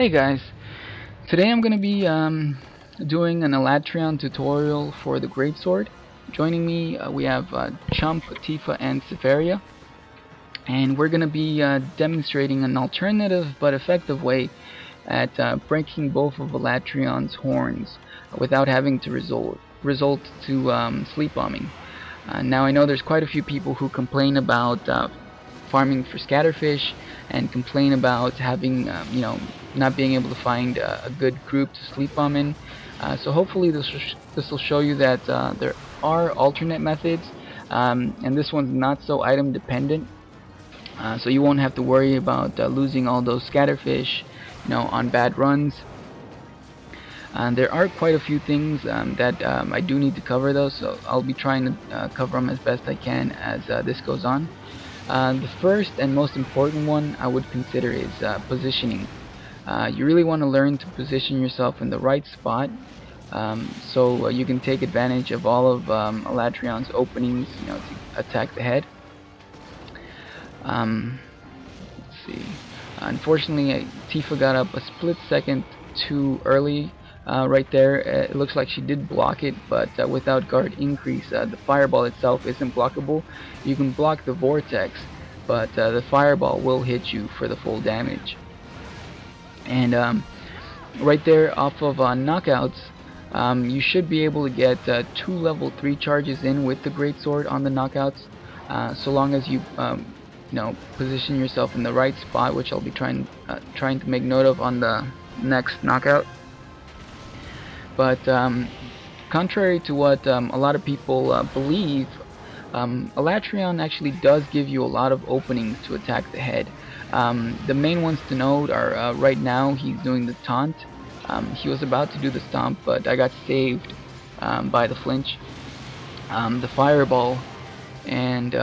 Hey guys, today I'm going to be doing an Alatreon tutorial for the Greatsword. Joining me we have Chump, Tifa, and Severia, and we're going to be demonstrating an alternative but effective way at breaking both of Alatreon's horns without having to result to sleep bombing. Now I know there's quite a few people who complain about farming for scatterfish and complain about having not being able to find a good group to sleep bomb in. So hopefully this will show you that there are alternate methods, and this one's not so item dependent. So you won't have to worry about losing all those scatterfish, on bad runs. There are quite a few things that I do need to cover though, so I'll be trying to cover them as best I can as this goes on. The first and most important one I would consider is positioning. You really want to learn to position yourself in the right spot, so you can take advantage of all of Alatreon's openings, to attack the head. Let's see. Unfortunately, Tifa got up a split second too early. Right there, it looks like she did block it, but without guard increase, the fireball itself isn't blockable. You can block the vortex, but the fireball will hit you for the full damage. And right there, off of knockouts, you should be able to get 2 level 3 charges in with the Greatsword on the knockouts, so long as you position yourself in the right spot, which I'll be trying to make note of on the next knockout. But contrary to what a lot of people believe, Alatreon actually does give you a lot of openings to attack the head. The main ones to note are right now he's doing the taunt. He was about to do the stomp, but I got saved by the flinch, the fireball, and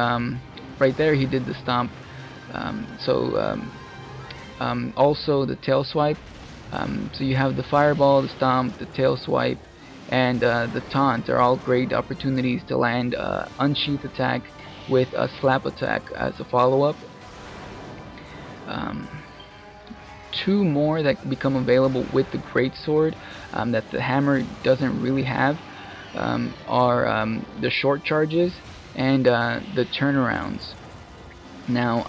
right there he did the stomp. Also the tail swipe. So you have the fireball, the stomp, the tail swipe, and the taunt are all great opportunities to land unsheath attack with a slap attack as a follow-up. 2 more that become available with the Greatsword that the hammer doesn't really have are the short charges and the turnarounds. Now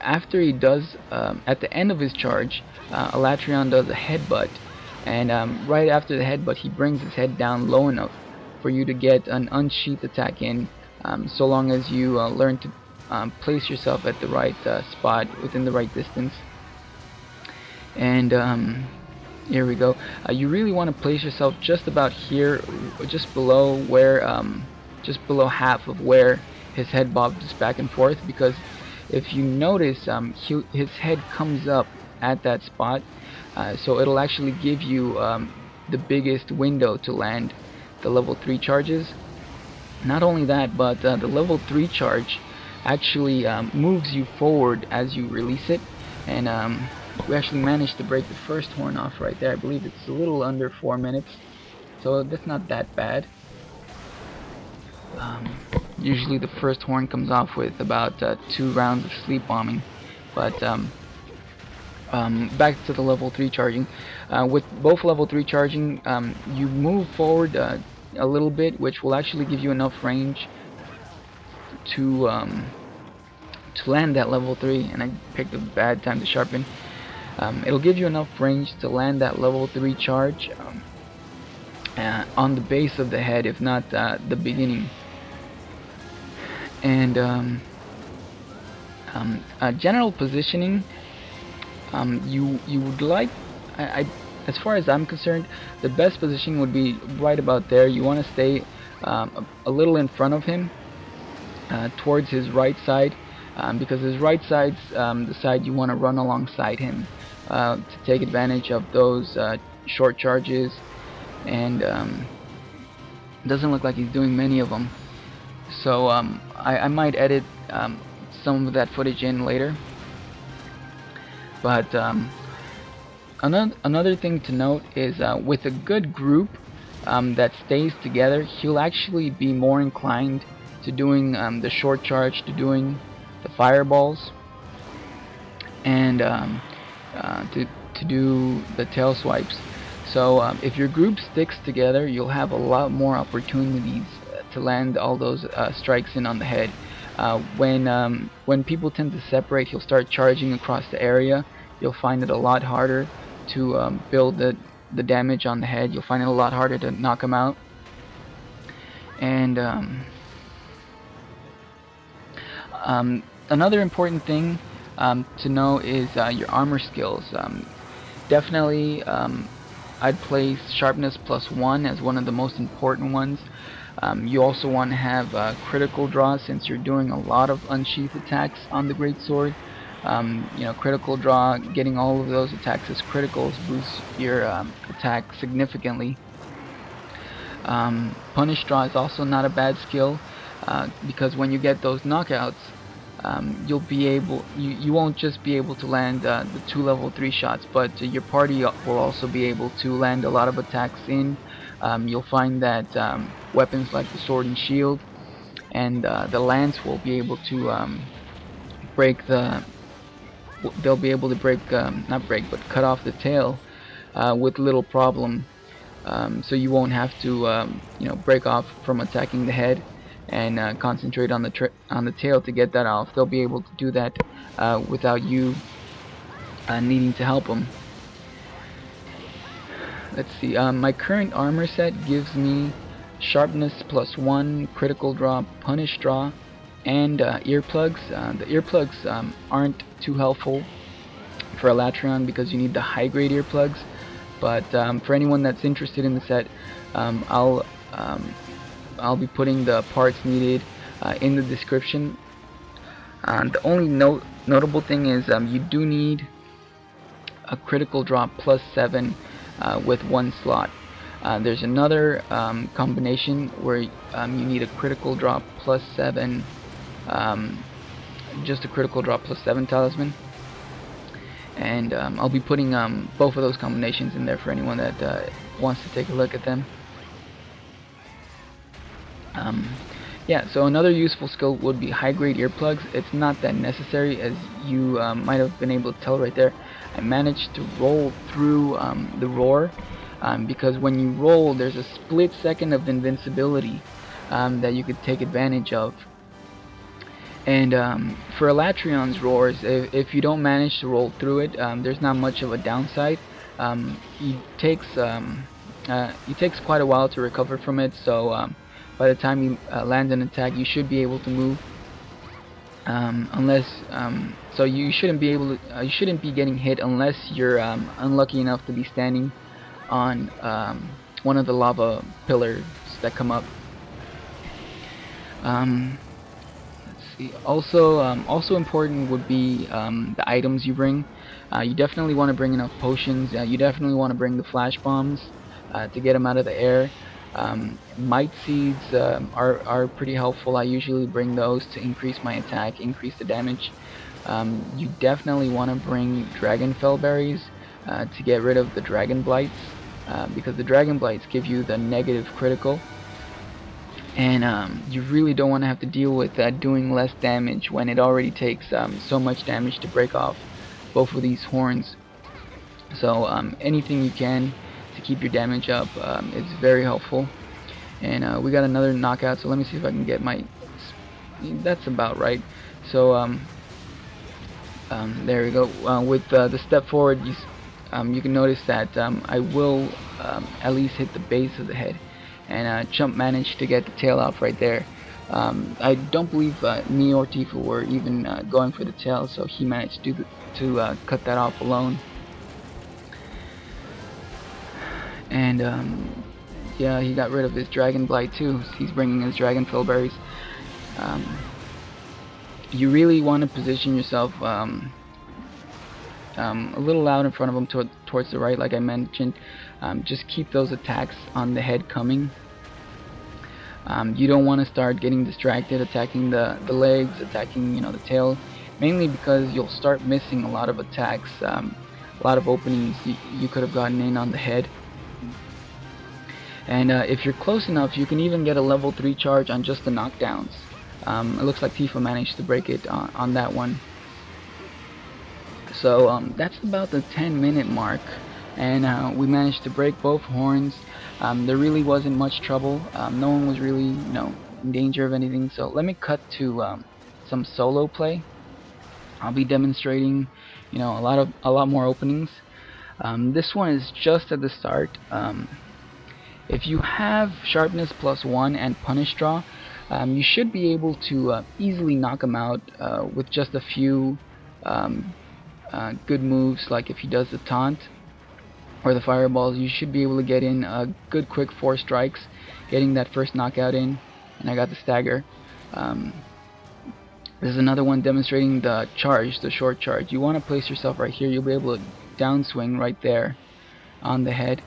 after he does, at the end of his charge, Alatreon does a headbutt, and right after the headbutt he brings his head down low enough for you to get an unsheath attack in, so long as you learn to place yourself at the right spot within the right distance. And here we go. You really want to place yourself just about here, just below where, just below half of where his head bobs back and forth, because if you notice, his head comes up at that spot, so it'll actually give you the biggest window to land the level 3 charges. Not only that, but the level 3 charge actually moves you forward as you release it, and we actually managed to break the first horn off right there. I believe it's a little under 4 minutes, so that's not that bad. Usually the first horn comes off with about 2 rounds of sleep bombing, but back to the level 3 charging. With both level 3 charging, you move forward a little bit, which will actually give you enough range to land that level 3, and I picked a bad time to sharpen. It'll give you enough range to land that level 3 charge on the base of the head, if not the beginning. And general positioning, you would like, as far as I'm concerned, the best position would be right about there. You want to stay a little in front of him, towards his right side, because his right side's the side you want to run alongside him to take advantage of those short charges. And it doesn't look like he's doing many of them, so I might edit some of that footage in later. But another thing to note is with a good group that stays together, he'll actually be more inclined to doing the short charge, to doing the fireballs, and to do the tail swipes. So if your group sticks together, you'll have a lot more opportunities to land all those strikes in on the head. When people tend to separate, he'll start charging across the area. You'll find it a lot harder to build the damage on the head. You'll find it a lot harder to knock him out. And another important thing to know is your armor skills. Definitely, I'd place sharpness +1 as one of the most important ones. You also want to have critical draw, since you're doing a lot of unsheath attacks on the Greatsword. You know, critical draw, getting all of those attacks as criticals boosts your attack significantly. Punish draw is also not a bad skill, because when you get those knockouts, you'll be able, you won't just be able to land the 2 level 3 shots, but your party will also be able to land a lot of attacks in. You'll find that weapons like the sword and shield and the lance will be able to break the, they'll be able to break, not break, but cut off the tail with little problem. So you won't have to you know, break off from attacking the head and concentrate on the tail to get that off. They'll be able to do that without you needing to help them. Let's see. My current armor set gives me sharpness +1, critical draw, punish draw, and earplugs. The earplugs aren't too helpful for Alatreon because you need the high grade earplugs. But for anyone that's interested in the set, I'll be putting the parts needed in the description. The only notable thing is you do need a critical draw +7 with 1 slot. There's another combination where you need a critical draw +7, just a critical draw +7 talisman. And I'll be putting both of those combinations in there for anyone that wants to take a look at them. Yeah, so another useful skill would be high grade earplugs. It's not that necessary, as you might have been able to tell right there. I managed to roll through the roar, because when you roll, there's a split second of invincibility that you could take advantage of. And for Alatreon's roars, if you don't manage to roll through it, there's not much of a downside. It takes quite a while to recover from it, so by the time you land an attack, you should be able to move. So you shouldn't be able to, you shouldn't be getting hit unless you're unlucky enough to be standing on one of the lava pillars that come up. Also important would be the items you bring. You definitely want to bring enough potions. You definitely want to bring the flash bombs to get them out of the air. Might seeds are pretty helpful. I usually bring those to increase my attack, increase the damage. You definitely want to bring dragon fell berries to get rid of the dragon blights, because the dragon blights give you the negative critical. And you really don't want to have to deal with doing less damage when it already takes so much damage to break off both of these horns. So anything you can to keep your damage up is very helpful. And we got another knockout, so let me see if I can get my... That's about right. So there we go. With the step forward, you can notice that I will at least hit the base of the head. And Chump managed to get the tail off right there. I don't believe me or Tifa were even going for the tail, so he managed to cut that off alone. And yeah, he got rid of his dragon blight too. He's bringing his dragon fell berries. You really want to position yourself a little out in front of him towards the right, like I mentioned. Just keep those attacks on the head coming. You don't want to start getting distracted, attacking the legs, attacking the tail, mainly because you'll start missing a lot of attacks, a lot of openings you could have gotten in on the head. And if you're close enough, you can even get a level 3 charge on just the knockdowns. It looks like Tifa managed to break it on that one. So that's about the 10-minute mark, and we managed to break both horns. There really wasn't much trouble. No one was really, in danger of anything. So let me cut to some solo play. I'll be demonstrating, a lot more openings. This one is just at the start. If you have sharpness +1 and punish draw, you should be able to easily knock him out with just a few good moves. Like if he does the taunt or the fireballs, you should be able to get in a good quick 4 strikes, getting that first knockout in. And I got the stagger. This is another one demonstrating the charge, the short charge. You want to place yourself right here. You'll be able to downswing right there on the head.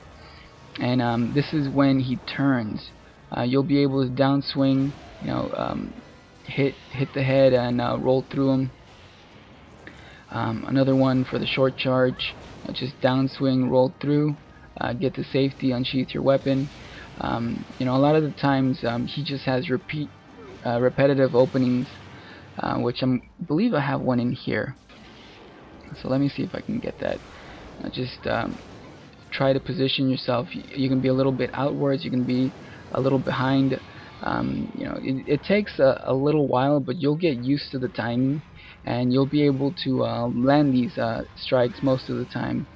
And this is when he turns. You'll be able to downswing, hit the head and roll through him. Another one for the short charge, just downswing, roll through, get to safety, unsheath your weapon. A lot of the times he just has repetitive openings, which I believe I have one in here. So let me see if I can get that. Just try to position yourself. You can be a little bit outwards, you can be a little behind. It takes a little while, but you'll get used to the timing, and you'll be able to land these strikes most of the time.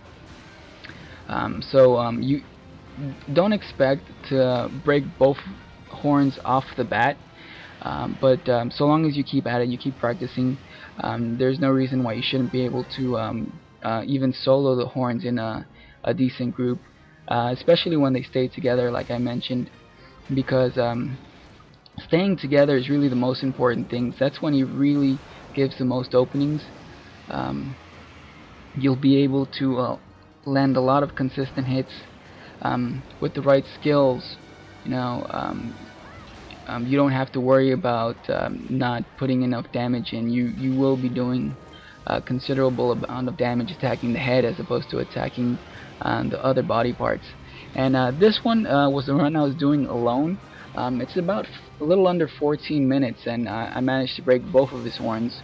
You don't expect to break both horns off the bat, but so long as you keep at it, you keep practicing, there's no reason why you shouldn't be able to even solo the horns in a decent group, especially when they stay together, like I mentioned, because staying together is really the most important thing. That's when he really gives the most openings. You'll be able to land a lot of consistent hits with the right skills. You don't have to worry about not putting enough damage in. You will be doing a considerable amount of damage attacking the head as opposed to attacking the other body parts. And this one was the run I was doing alone. It's about a little under 14 minutes, and I managed to break both of his horns.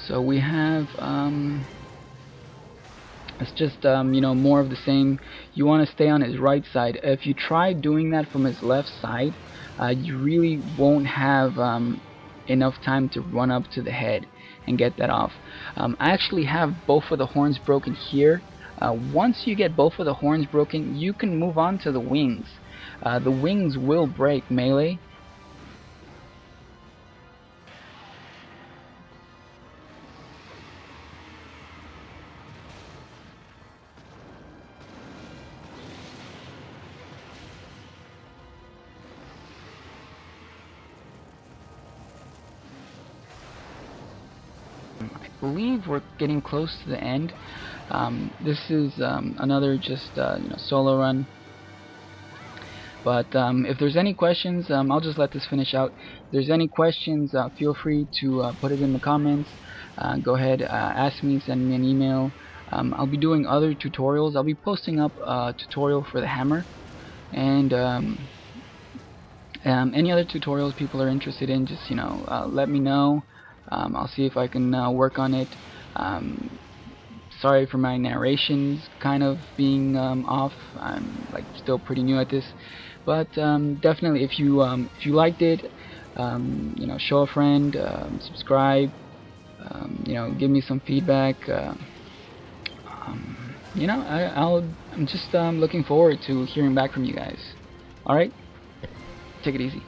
So we have it's just more of the same. You want to stay on his right side. If you try doing that from his left side, you really won't have enough time to run up to the head and get that off. I actually have both of the horns broken here. Once you get both of the horns broken, you can move on to the wings. The wings will break melee. I believe we're getting close to the end. This is another just solo run. But if there's any questions, I'll just let this finish out. If there's any questions, feel free to put it in the comments. Go ahead, ask me, send me an email. I'll be doing other tutorials. I'll be posting up a tutorial for the hammer, and any other tutorials people are interested in, just let me know. I'll see if I can work on it. Sorry for my narrations kind of being off. I'm still pretty new at this, but definitely if you liked it, show a friend, subscribe, give me some feedback. I'm just looking forward to hearing back from you guys. Alright, take it easy.